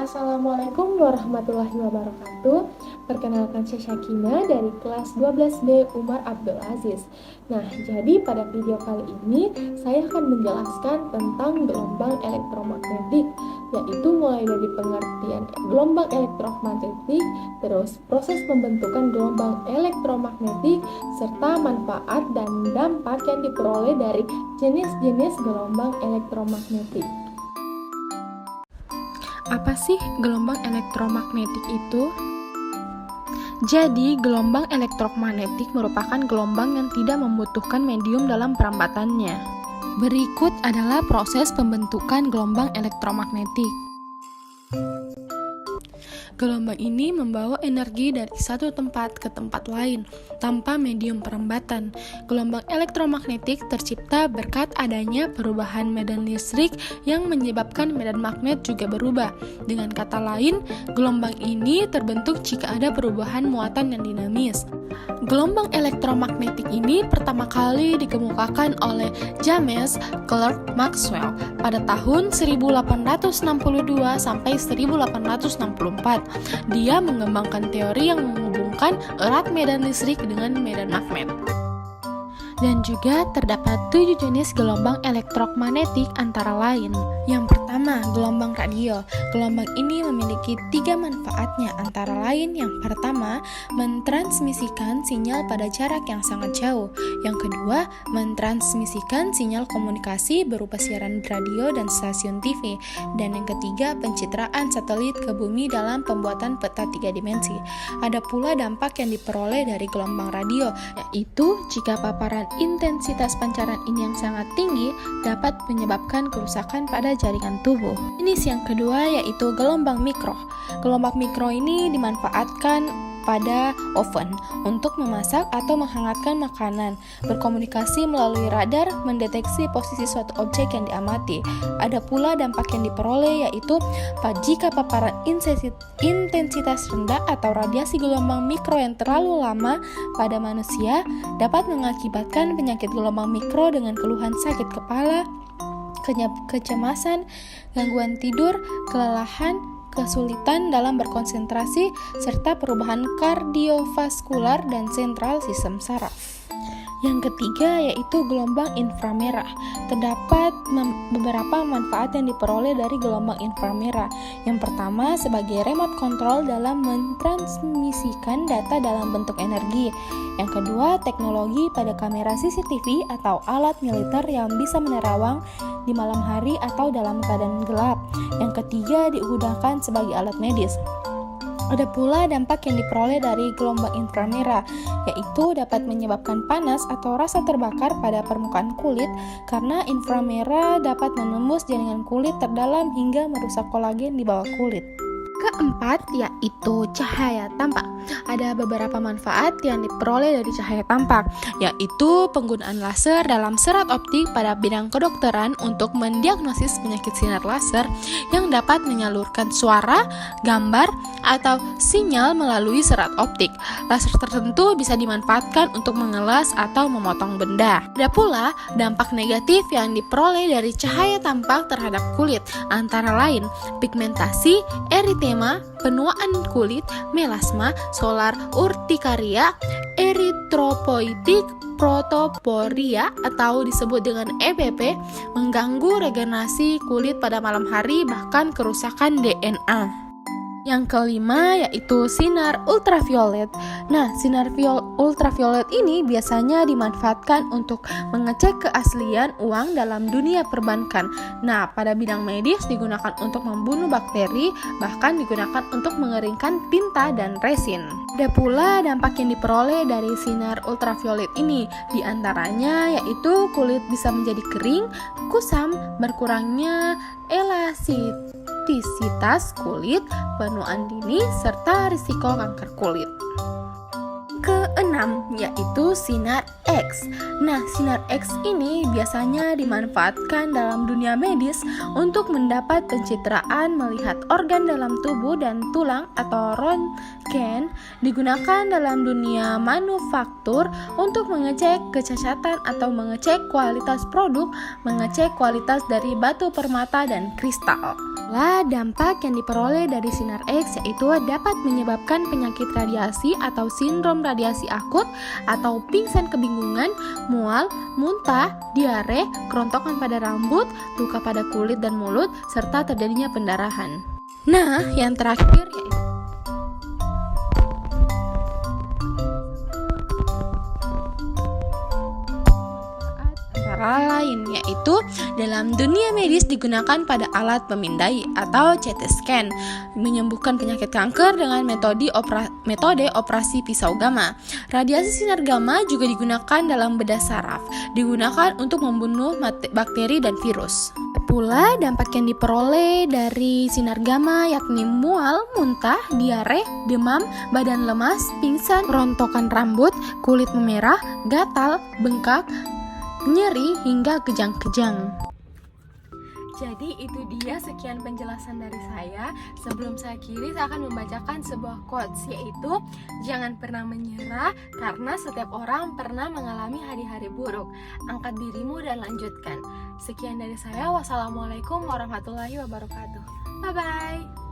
Assalamualaikum warahmatullahi wabarakatuh. Perkenalkan saya Syakina dari kelas 12B Umar Abdul Aziz. Nah, jadi pada video kali ini saya akan menjelaskan tentang gelombang elektromagnetik, yaitu mulai dari pengertian gelombang elektromagnetik, terus proses pembentukan gelombang elektromagnetik, serta manfaat dan dampak yang diperoleh dari jenis-jenis gelombang elektromagnetik. Apa sih gelombang elektromagnetik itu? Jadi, gelombang elektromagnetik merupakan gelombang yang tidak membutuhkan medium dalam perambatannya. Berikut adalah proses pembentukan gelombang elektromagnetik. Gelombang ini membawa energi dari satu tempat ke tempat lain tanpa medium perambatan. Gelombang elektromagnetik tercipta berkat adanya perubahan medan listrik yang menyebabkan medan magnet juga berubah. Dengan kata lain, gelombang ini terbentuk jika ada perubahan muatan yang dinamis. Gelombang elektromagnetik ini pertama kali dikemukakan oleh James Clerk Maxwell pada tahun 1862 sampai 1864. Dia mengembangkan teori yang menghubungkan erat medan listrik dengan medan magnet. Dan juga terdapat 7 jenis gelombang elektromagnetik antara lain. Yang pertama, gelombang radio. Gelombang ini memiliki 3 manfaatnya, antara lain yang pertama, mentransmisikan sinyal pada jarak yang sangat jauh. Yang kedua, mentransmisikan sinyal komunikasi berupa siaran radio dan stasiun TV. Dan yang ketiga, pencitraan satelit ke bumi dalam pembuatan peta 3 dimensi. Ada pula dampak yang diperoleh dari gelombang radio, yaitu jika paparan intensitas pancaran ini yang sangat tinggi dapat menyebabkan kerusakan pada jaringan tubuh. Jenis yang kedua yaitu gelombang mikro. Gelombang mikro ini dimanfaatkan pada oven untuk memasak atau menghangatkan makanan, berkomunikasi melalui radar, mendeteksi posisi suatu objek yang diamati. Ada pula dampak yang diperoleh yaitu jika paparan intensitas rendah atau radiasi gelombang mikro yang terlalu lama pada manusia dapat mengakibatkan penyakit gelombang mikro dengan keluhan sakit kepala, kecemasan, gangguan tidur, kelelahan, kesulitan dalam berkonsentrasi, serta perubahan kardiovaskular dan sentral sistem saraf. Yang ketiga yaitu gelombang inframerah. Terdapat beberapa manfaat yang diperoleh dari gelombang inframerah. Yang pertama, sebagai remote control dalam mentransmisikan data dalam bentuk energi. Yang kedua, teknologi pada kamera CCTV atau alat militer yang bisa menerawang di malam hari atau dalam keadaan gelap. Yang ketiga, digunakan sebagai alat medis. Ada pula dampak yang diperoleh dari gelombang inframerah, yaitu dapat menyebabkan panas atau rasa terbakar pada permukaan kulit karena inframerah dapat menembus jaringan kulit terdalam hingga merusak kolagen di bawah kulit. Keempat, yaitu cahaya tampak. Ada beberapa manfaat yang diperoleh dari cahaya tampak, yaitu penggunaan laser dalam serat optik pada bidang kedokteran untuk mendiagnosis penyakit sinar laser yang dapat menyalurkan suara, gambar, atau sinyal melalui serat optik. Laser tertentu bisa dimanfaatkan untuk mengelas atau memotong benda. Ada pula dampak negatif yang diperoleh dari cahaya tampak terhadap kulit, antara lain pigmentasi, eritema, penuaan kulit, melasma, solar urtikaria, eritropoietik, protoporia atau disebut dengan EBP, mengganggu regenerasi kulit pada malam hari, bahkan kerusakan DNA. Yang kelima yaitu sinar ultraviolet. Nah, sinar ultraviolet ini biasanya dimanfaatkan untuk mengecek keaslian uang dalam dunia perbankan. Nah, pada bidang medis digunakan untuk membunuh bakteri, bahkan digunakan untuk mengeringkan tinta dan resin. Ada pula dampak yang diperoleh dari sinar ultraviolet ini, di antaranya yaitu kulit bisa menjadi kering, kusam, berkurangnya elastisitas kulit, penuaan dini, serta risiko kanker kulit. keenam, yaitu sinar X. Nah, sinar X ini biasanya dimanfaatkan dalam dunia medis untuk mendapat pencitraan melihat organ dalam tubuh dan tulang atau röntgen. Digunakan dalam dunia manufaktur untuk mengecek kecacatan atau mengecek kualitas produk, mengecek kualitas dari batu permata dan kristal. Dampak yang diperoleh dari sinar X yaitu dapat menyebabkan penyakit radiasi atau sindrom radiasi akut atau pingsan kebingungan, mual, muntah, diare, kerontokan pada rambut, luka pada kulit dan mulut, serta terjadinya pendarahan. Nah, yang terakhir yaitu lain, yaitu dalam dunia medis digunakan pada alat pemindai atau CT scan, menyembuhkan penyakit kanker dengan metode operasi pisau gamma. Radiasi sinar gamma juga digunakan dalam bedah saraf, digunakan untuk membunuh bakteri dan virus. Pula dampak yang diperoleh dari sinar gamma yakni mual, muntah, diare, demam, badan lemas, pingsan, rontokan rambut, kulit memerah, gatal, bengkak, nyeri hingga kejang-kejang. Jadi itu dia sekian penjelasan dari saya. Sebelum saya akhiri, saya akan membacakan sebuah quotes, yaitu jangan pernah menyerah karena setiap orang pernah mengalami hari-hari buruk. Angkat dirimu dan lanjutkan. Sekian dari saya. Wassalamualaikum warahmatullahi wabarakatuh. Bye-bye.